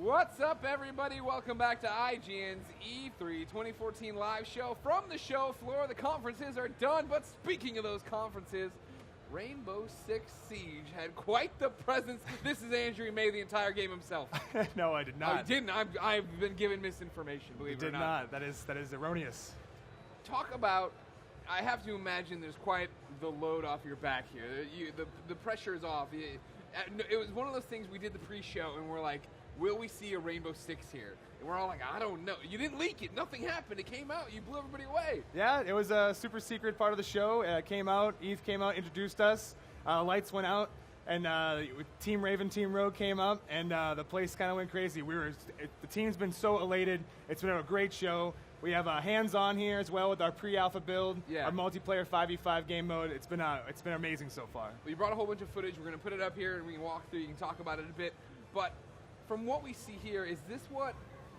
What's up, everybody? Welcome back to IGN's E3 2014 live show. From the show floor, the conferences are done, but speaking of those conferences, Rainbow Six Siege had quite the presence. This is Andrew. He made the entire game himself. No, I did not. Oh, you didn't? I've been given misinformation, believe it or not. That is erroneous. Talk about, I have to imagine there's quite the load off your back here. The pressure is off. It was one of those things we did the pre-show, and we're like, will we see a Rainbow Six here? And we're all like, I don't know. You didn't leak it. Nothing happened. It came out. You blew everybody away. Yeah, it was a super secret part of the show. It came out. Eve came out, introduced us. Lights went out, and Team Raven, Team Rogue came up, and the place kind of went crazy. The team's been so elated. It's been a great show. We have hands-on here as well with our pre-alpha build, our multiplayer 5v5 game mode. It's been amazing so far. Well, you brought a whole bunch of footage. We're going to put it up here, and we can walk through. You can talk about it a bit. But from what we see here, is this what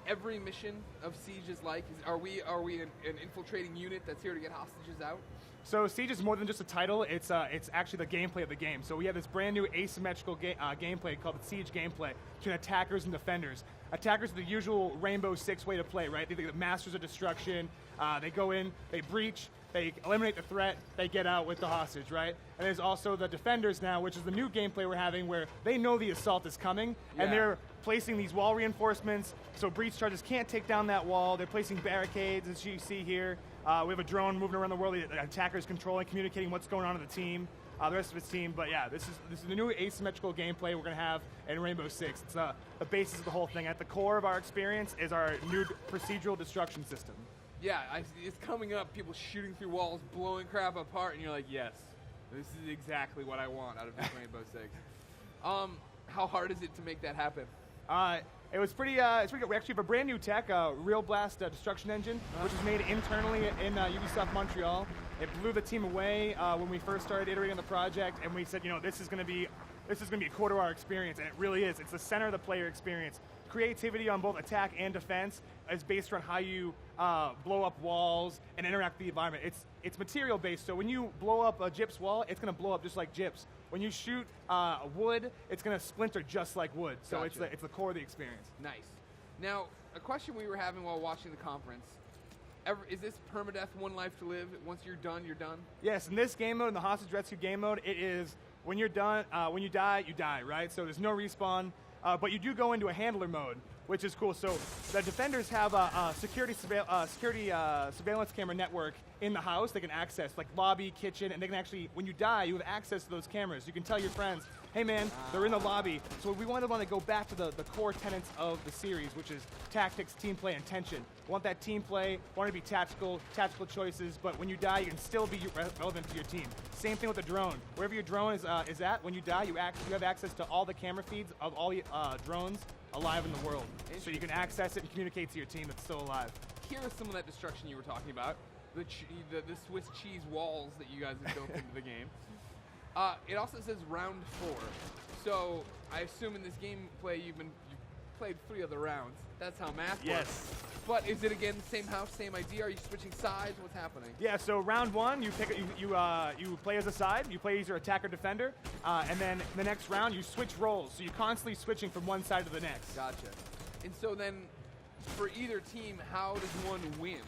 every mission of Siege is like? Are we an infiltrating unit that's here to get hostages out? So Siege is more than just a title. It's actually the gameplay of the game. So we have this brand new asymmetrical gameplay called the Siege gameplay between attackers and defenders. Attackers are the usual Rainbow Six way to play, right? They're the masters of destruction. They go in, they breach, they eliminate the threat, they get out with the hostage, right? And there's also the defenders now, which is the new gameplay we're having where they know the assault is coming, and they're placing these wall reinforcements so breach charges can't take down that wall. They're placing barricades, as you see here. We have a drone moving around the world. The attackers controlling, communicating what's going on in the team, the rest of his team. But yeah, this is the new asymmetrical gameplay we're going to have in Rainbow Six. It's the basis of the whole thing. At the core of our experience is our new procedural destruction system. Yeah, it's coming up, people shooting through walls, blowing crap apart, and you're like, yes, this is exactly what I want out of this Rainbow Six. How hard is it to make that happen? It was pretty good. We actually have a brand new tech, Real Blast destruction engine, which is made internally in Ubisoft Montreal. It blew the team away when we first started iterating on the project, and we said, this is going to be a core to our experience, and it really is. It's the center of the player experience. Creativity on both attack and defense is based around how you blow up walls and interact with the environment. It's material based, so when you blow up a gyps wall, it's going to blow up just like gyps. When you shoot wood, it's going to splinter just like wood. So it's the core of the experience. Nice. Now, a question we were having while watching the conference. Is this permadeath, one life to live? Once you're done, you're done? Yes, in this game mode, in the hostage rescue game mode, it is when you're done, when you die, right? So there's no respawn. But you do go into a handler mode, which is cool. So the defenders have a security surveillance camera network in the house they can access, like lobby, kitchen, and they can actually, when you die, you have access to those cameras. You can tell your friends, hey man, they're in the lobby. So we want to go back to the core tenets of the series, which is tactics, team play, and tension. We want that team play, want to be tactical choices, but when you die, you can still be relevant to your team. Same thing with the drone. Wherever your drone is at, when you die, you have access to all the camera feeds of all drones alive in the world. So you can access it and communicate to your team that's still alive. Here is some of that destruction you were talking about. The Swiss cheese walls that you guys have built into the game. It also says round 4. So I assume in this gameplay you've played 3 other rounds. That's how math works. Yes. But is it again same house, same idea? Are you switching sides? What's happening? Yeah. So round 1, you play as a side. You play either attacker, defender, and then the next round you switch roles. So you're constantly switching from one side to the next. Gotcha. And so then, for either team, how does one win?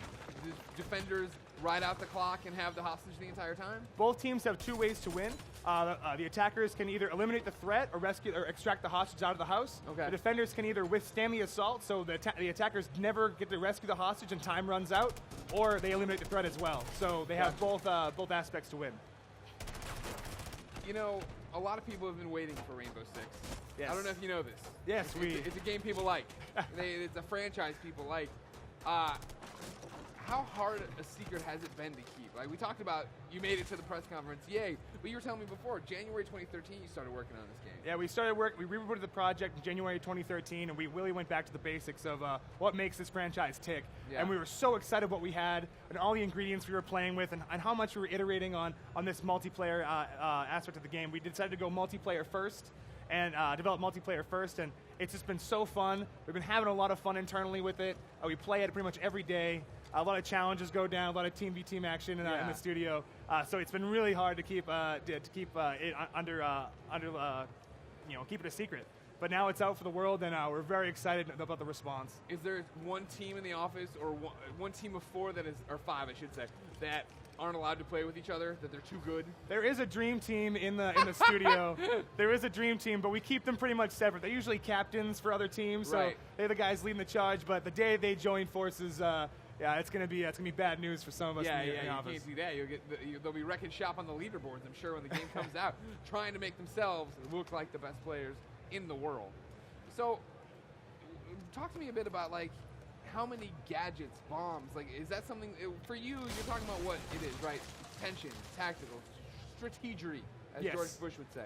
Do defenders ride out the clock and have the hostage the entire time? Both teams have 2 ways to win. The attackers can either eliminate the threat or rescue or extract the hostage out of the house. Okay. The defenders can either withstand the assault, so the attackers never get to rescue the hostage and time runs out, or they eliminate the threat as well. So they have both aspects to win. You know, a lot of people have been waiting for Rainbow Six. Yes. I don't know if you know this. Yes, it's a game people like. It's a franchise people like. How hard a secret has it been to keep? Like we talked about, you made it to the press conference, yay! But you were telling me before, January 2013, you started working on this game. Yeah, we rebooted the project in January 2013, and we really went back to the basics of what makes this franchise tick. Yeah. And we were so excited what we had, and all the ingredients we were playing with, and how much we were iterating on this multiplayer aspect of the game. We decided to go multiplayer first, and develop multiplayer first, and it's just been so fun. We've been having a lot of fun internally with it. We play it pretty much every day. A lot of challenges go down, a lot of team v team action in the studio. So it's been really hard to keep it under keep it a secret. but now it's out for the world, and we're very excited about the response. Is there one team in the office, or one team of 4 that is, or 5, I should say, that aren't allowed to play with each other, that they're too good? There is a dream team in the studio. There is a dream team, but we keep them pretty much separate. They're usually captains for other teams, so right. they're the guys leading the charge. But the day they join forces, it's gonna be bad news for some of us in the office. You can't do that. They'll be wrecking shop on the leaderboards, I'm sure, when the game comes out, trying to make themselves look like the best players in the world. So, talk to me a bit about like how many gadgets, bombs, like is that something for you? You're talking about what it is, right? Tension, tactical, strategery, as yes. George Bush would say.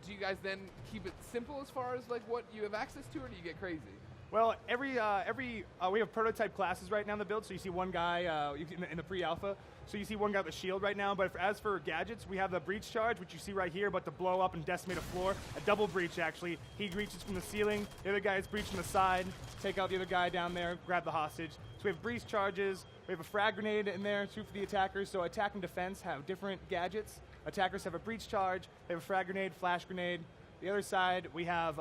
Do you guys then keep it simple as far as like what you have access to, or do you get crazy? Well, we have prototype classes right now in the build, so you see one guy in the pre-alpha, so you see one guy with a shield right now, but as for gadgets, we have the breach charge, which you see right here, about to blow up and decimate a floor. A double breach, actually. He reaches from the ceiling, the other guy is breaching the side, take out the other guy down there, grab the hostage. So we have breach charges, we have a frag grenade in there, too, for the attackers, so attack and defense have different gadgets. Attackers have a breach charge, they have a frag grenade, flash grenade. The other side, we have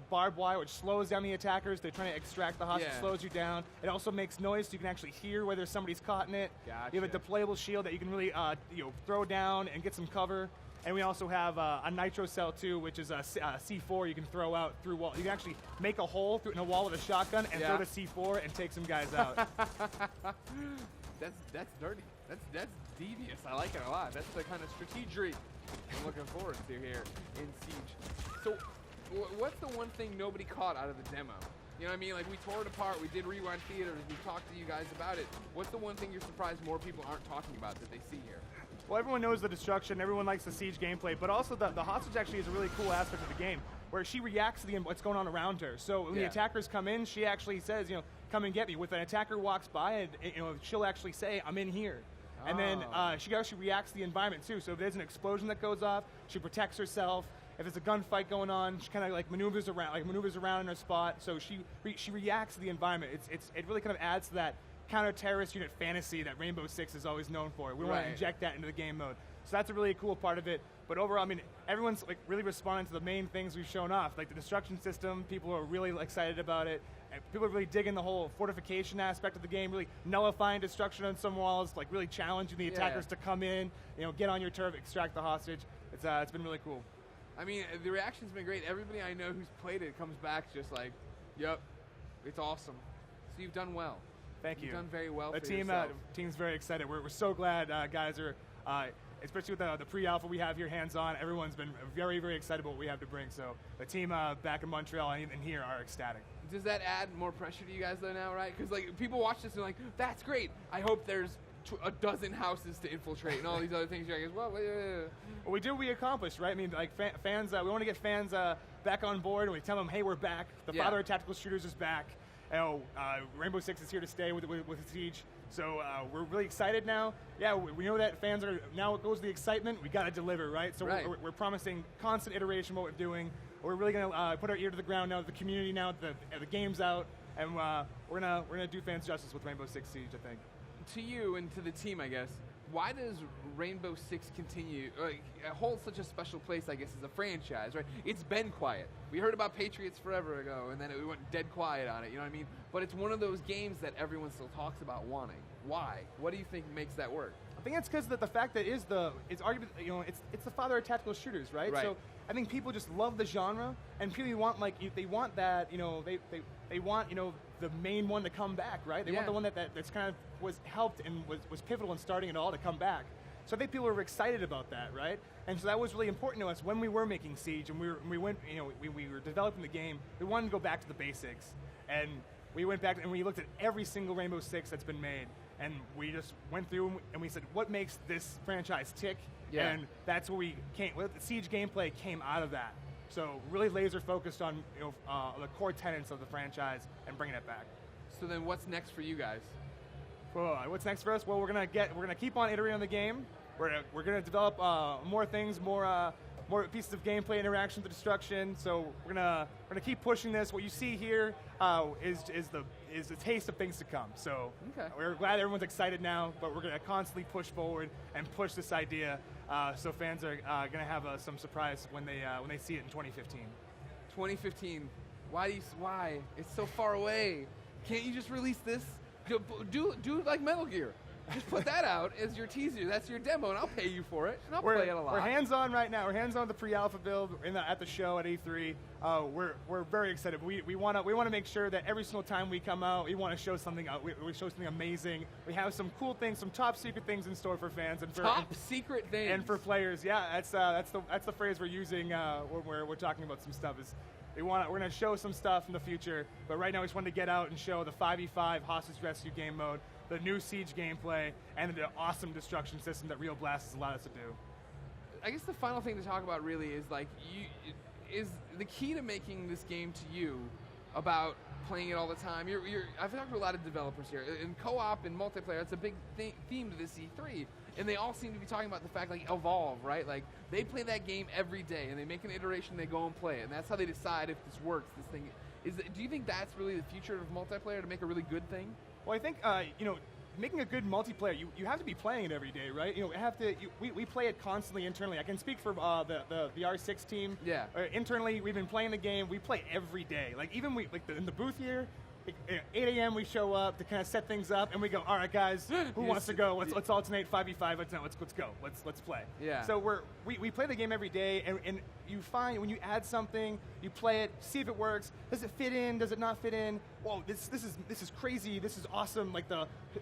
barbed wire, which slows down the attackers. They're trying to extract the hostage, slows you down. It also makes noise, so you can actually hear whether somebody's caught in it. Gotcha. You have a deployable shield that you can really throw down and get some cover. And we also have a nitro cell, too, which is a C4 you can throw out through wall. You can actually make a hole in a wall with a shotgun and throw the C4 and take some guys out. That's dirty. That's devious. I like it a lot. That's the kind of strategery I'm looking forward to here in Siege. So, what's the one thing nobody caught out of the demo? You know what I mean? Like, we tore it apart, we did Rewind Theaters, we talked to you guys about it. What's the one thing you're surprised more people aren't talking about that they see here? Well, everyone knows the destruction, everyone likes the Siege gameplay, but also the hostage actually is a really cool aspect of the game, where she reacts to what's going on around her. So when the attackers come in, she actually says, come and get me. When an attacker walks by, and she'll actually say, I'm in here. And then she actually reacts to the environment too. So if there's an explosion that goes off, she protects herself. If there's a gunfight going on, she kind of like maneuvers around in her spot. So she reacts to the environment. It really kind of adds to that counter-terrorist unit fantasy that Rainbow Six is always known for. We want to inject that into the game mode. So that's a really cool part of it. But overall, I mean, everyone's like really responding to the main things we've shown off, like the destruction system. People are really excited about it. And people are really digging the whole fortification aspect of the game, really nullifying destruction on some walls, like really challenging the attackers to come in, get on your turf, extract the hostage. It's been really cool. I mean, the reaction's been great. Everybody I know who's played it comes back just like, yep, it's awesome. So you've done well. Thank you. You've done very well The for yourself. team's very excited. We're so glad guys are, especially with the pre-alpha we have here hands-on, everyone's been very, very excited about what we have to bring. So the team back in Montreal and here are ecstatic. Does that add more pressure to you guys though now, right? Because like people watch this and like, that's great. I hope there's a dozen houses to infiltrate and all these other things. You're like, well, Well, we did what we accomplished, right? I mean, like fans, we want to get fans back on board, and we tell them, hey, we're back. The father of tactical shooters is back. Rainbow Six is here to stay with Siege. So we're really excited now. Yeah, we know that fans are, now it goes the excitement, we got to deliver, right? So we're promising constant iteration of what we're doing. We're really going to put our ear to the ground now, the community now, the game's out, and we're gonna do fans justice with Rainbow Six Siege, I think. To you and to the team, I guess, why does Rainbow Six continue, hold such a special place, I guess, as a franchise, right? It's been quiet. We heard about Patriots forever ago, and then we went dead quiet on it, you know what I mean? But it's one of those games that everyone still talks about wanting. Why? What do you think makes that work? I think it's because the fact that it's arguably, it's the father of tactical shooters, right? So I think people just love the genre, and people want they want that, they want the main one to come back, right? They want the one that's kind of was helped and was pivotal in starting it all to come back. So I think people are excited about that, right? And so that was really important to us when we were making Siege and we were developing the game. We wanted to go back to the basics, and we went back and we looked at every single Rainbow Six that's been made, and we just went through and we said, what makes this franchise tick? And that's where we came. The Siege gameplay came out of that. So really laser focused on the core tenets of the franchise and bringing it back. So then, what's next for you guys? What's next for us? Well, we're gonna keep on iterating on the game. We're gonna develop more things, more more pieces of gameplay, interaction, the destruction. So we're gonna keep pushing this. What you see here is the taste of things to come. So we're glad everyone's excited now, but we're gonna constantly push forward and push this idea. So fans are gonna have some surprise when they see it in 2015. 2015. Why? It's so far away. Can't you just release this? Do like Metal Gear. Just put that out as your teaser. That's your demo, and I'll pay you for it, and I'll play it a lot. We're hands-on right now. We're hands-on with the pre-alpha build at the show at E3. We're very excited. We want to make sure that every single time we come out, we want to show something out. We show something amazing. We have some cool things, some top secret things in store for fans and for secret things and for players. Yeah, that's the phrase we're using when we're talking about some stuff. Is we're going to show some stuff in the future, but right now we just wanted to get out and show the 5v5 hostage rescue game mode, the new Siege gameplay, and the awesome destruction system that Real Blast has allowed us to do. I guess the final thing to talk about really is is the key to making this game to you about playing it all the time. I've talked to a lot of developers here. In co-op and multiplayer, it's a big theme to this E3. And they all seem to be talking about the fact, like, Evolve, right? Like, they play that game every day, and they make an iteration, they go and play it. And that's how they decide if this works, this thing. Do you think that's really the future of multiplayer, to make a really good thing? Well, I think, making a good multiplayer, you have to be playing it every day, right? We play it constantly internally. I can speak for the R6 team. Yeah. Internally, we've been playing the game. We play every day. Like, even in the booth here, 8 a.m. we show up to kind of set things up, and we go, all right, guys, who wants to go? Let's alternate 5v5. Let's go. Let's play. Yeah. So we play the game every day, and you find when you add something, you play it, see if it works. Does it fit in? Does it not fit in? Whoa, this is crazy. This is awesome. Like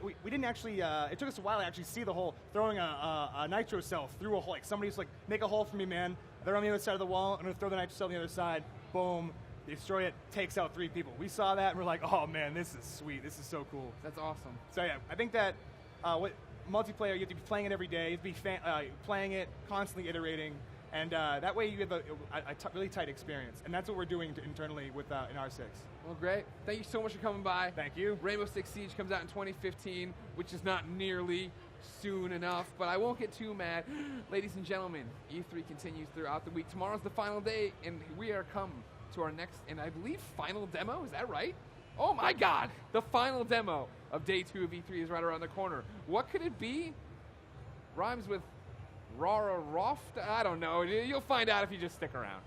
we didn't actually. It took us a while to actually see the whole throwing a nitro cell through a hole. Like somebody's like, make a hole for me, man. They're on the other side of the wall. I'm gonna throw the nitro cell on the other side. Boom. They destroy it, takes out 3 people. We saw that and we're like, oh man, this is sweet. This is so cool. That's awesome. So yeah, I think that what multiplayer, you have to be playing it every day. You have to be playing it, constantly iterating, and that way you have a really tight experience. And that's what we're doing internally with in R6. Well, great. Thank you so much for coming by. Thank you. Rainbow Six Siege comes out in 2015, which is not nearly soon enough, but I won't get too mad. Ladies and gentlemen, E3 continues throughout the week. Tomorrow's the final day, and we are come to our next, and I believe final demo, is that right? Oh my god, the final demo of day 2 of E3 is right around the corner. What could it be? Rhymes with Rara Roft? I don't know. You'll find out if you just stick around.